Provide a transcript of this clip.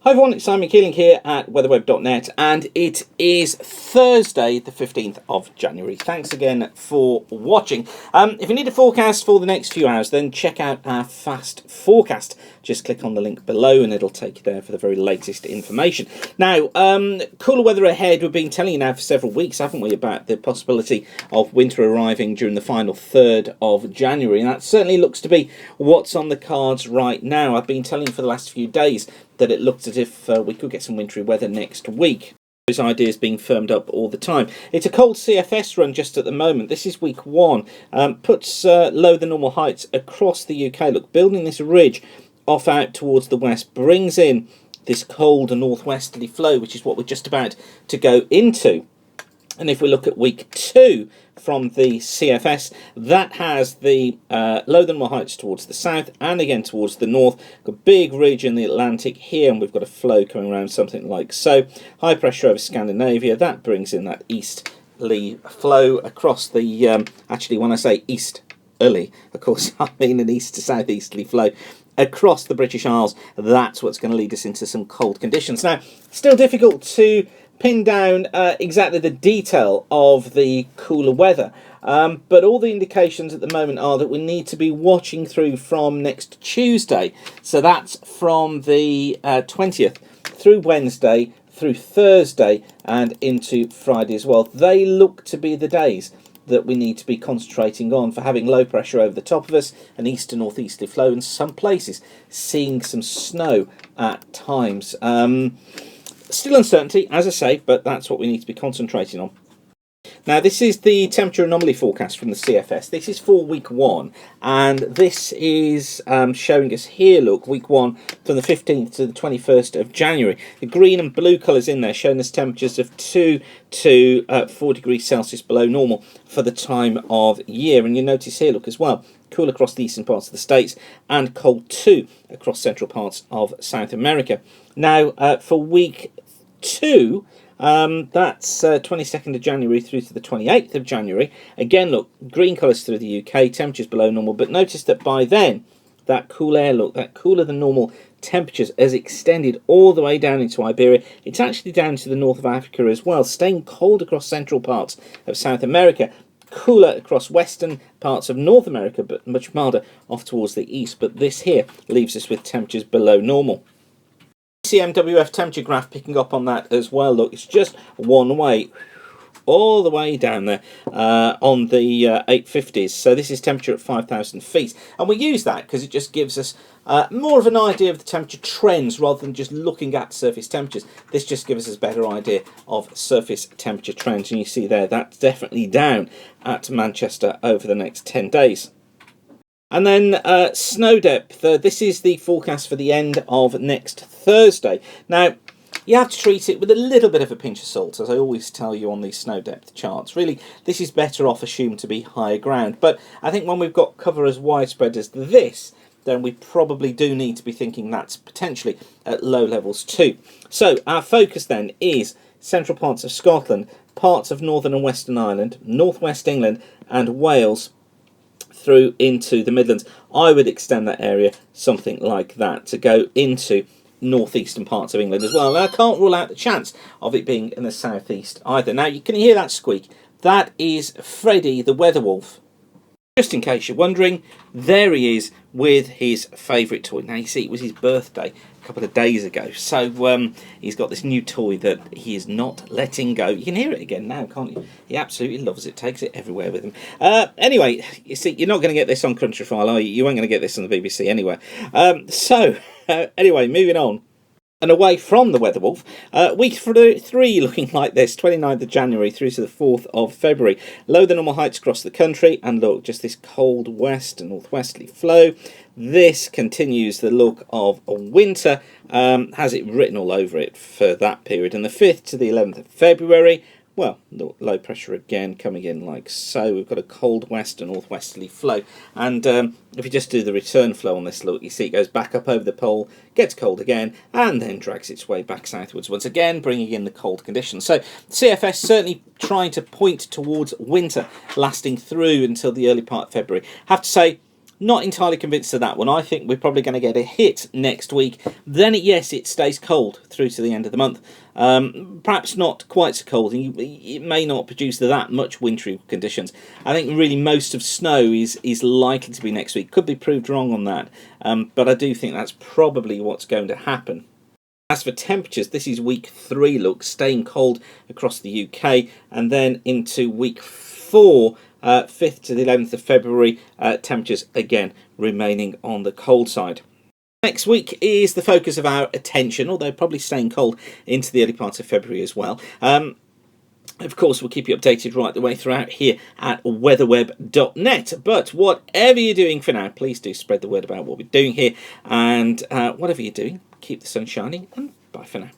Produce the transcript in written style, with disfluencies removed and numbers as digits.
Hi everyone, it's Simon Keeling here at weatherweb.net and it is Thursday the 15th of January. Thanks again for watching. If you need a forecast for the next few hours, then check out our fast forecast. Just click on the link below and it'll take you there for the very latest information. Now, cooler weather ahead. We've been telling you now for several weeks, haven't we, about the possibility of winter arriving during the final third of January, and that certainly looks to be what's on the cards right now. I've been telling you for the last few days that it looks as if we could get some wintry weather next week. Those ideas being firmed up all the time. It's a cold CFS run just at the moment. This is week one. Puts lower than normal heights across the UK. Look, building this ridge off out towards the west brings in this cold northwesterly flow, which is what we're just about to go into. And if we look at week two from the CFS, that has the low than normal heights towards the south and again towards the north. Got a big ridge in the Atlantic here, and we've got a flow coming around something like so. High pressure over Scandinavia, that brings in that easterly flow across the, actually when I say easterly, of course I mean an east to southeasterly flow across the British Isles. That's what's going to lead us into some cold conditions. Now, still difficult to pin down exactly the detail of the cooler weather, but all the indications at the moment are that we need to be watching through from next Tuesday. So that's from the 20th through Wednesday, through Thursday and into Friday as well. They look to be the days that we need to be concentrating on for having low pressure over the top of us, an east to northeasterly flow, and some places seeing some snow at times. Still uncertainty, as I say, but that's what we need to be concentrating on. Now, this is the temperature anomaly forecast from the CFS. This is for week one, and this is showing us here, look, week one from the 15th to the 21st of January. The green and blue colours in there showing us temperatures of 2 to 4 degrees Celsius below normal for the time of year. And you notice here, look, as well, cool across the eastern parts of the States and cold too across central parts of South America. Now, for week two, that's 22nd of January through to the 28th of January. Again, look, green colours through the UK, temperatures below normal, but notice that by then, that cool air, look, that cooler than normal temperatures has extended all the way down into Iberia. It's actually down to the north of Africa as well, staying cold across central parts of South America. Cooler across western parts of North America, but much milder off towards the east. But this here leaves us with temperatures below normal. CMWF temperature graph picking up on that as well. Look, it's just one way, all the way down there on the 850s. So this is temperature at 5,000 feet. And we use that because it just gives us more of an idea of the temperature trends rather than just looking at surface temperatures. This just gives us a better idea of surface temperature trends. And you see there, that's definitely down at Manchester over the next 10 days. And then snow depth. This is the forecast for the end of next Thursday. Now, you have to treat it with a little bit of a pinch of salt, as I always tell you on these snow depth charts. Really, this is better off assumed to be higher ground. But I think when we've got cover as widespread as this, then we probably do need to be thinking that's potentially at low levels too. So our focus then is central parts of Scotland, parts of Northern and Western Ireland, Northwest England and Wales, through into the Midlands. I would extend that area something like that to go into northeastern parts of England as well. And I can't rule out the chance of it being in the southeast either. Now, you can hear that squeak. That is Freddie the weather wolf. Just in case you're wondering, there he is with his favourite toy. Now, you see, it was his birthday a couple of days ago. So he's got this new toy that he is not letting go. You can hear it again now, can't you? He absolutely loves it, takes it everywhere with him. Anyway, you see, you're not going to get this on Countryfile, are you? You aren't going to get this on the BBC anyway. Anyway, moving on. And away from the weather wolf, week three looking like this, 29th of January through to the 4th of February. Low than normal heights across the country, and look, just this cold west and northwesterly flow. This continues the look of a winter, has it written all over it for that period. And the 5th to the 11th of February, well, low pressure again coming in like so. We've got a cold west and northwesterly flow. And if you just do the return flow on this, look, you see it goes back up over the pole, gets cold again, and then drags its way back southwards once again, bringing in the cold conditions. So CFS certainly trying to point towards winter, lasting through until the early part of February. Have to say, Not entirely convinced of that one. I think we're probably going to get a hit next week. Then, yes, it stays cold through to the end of the month. Perhaps not quite so cold, and it may not produce that much wintry conditions. I think really most of snow is likely to be next week. Could be proved wrong on that, but I do think that's probably what's going to happen. As for temperatures, this is week 3 look, staying cold across the UK, and then into week 4, 5th to the 11th of February, temperatures again remaining on the cold side. Next week is the focus of our attention, although probably staying cold into the early part of February as well. Of course, we'll keep you updated right the way throughout here at weatherweb.net. But whatever you're doing for now, please do spread the word about what we're doing here. And whatever you're doing, keep the sun shining, and bye for now.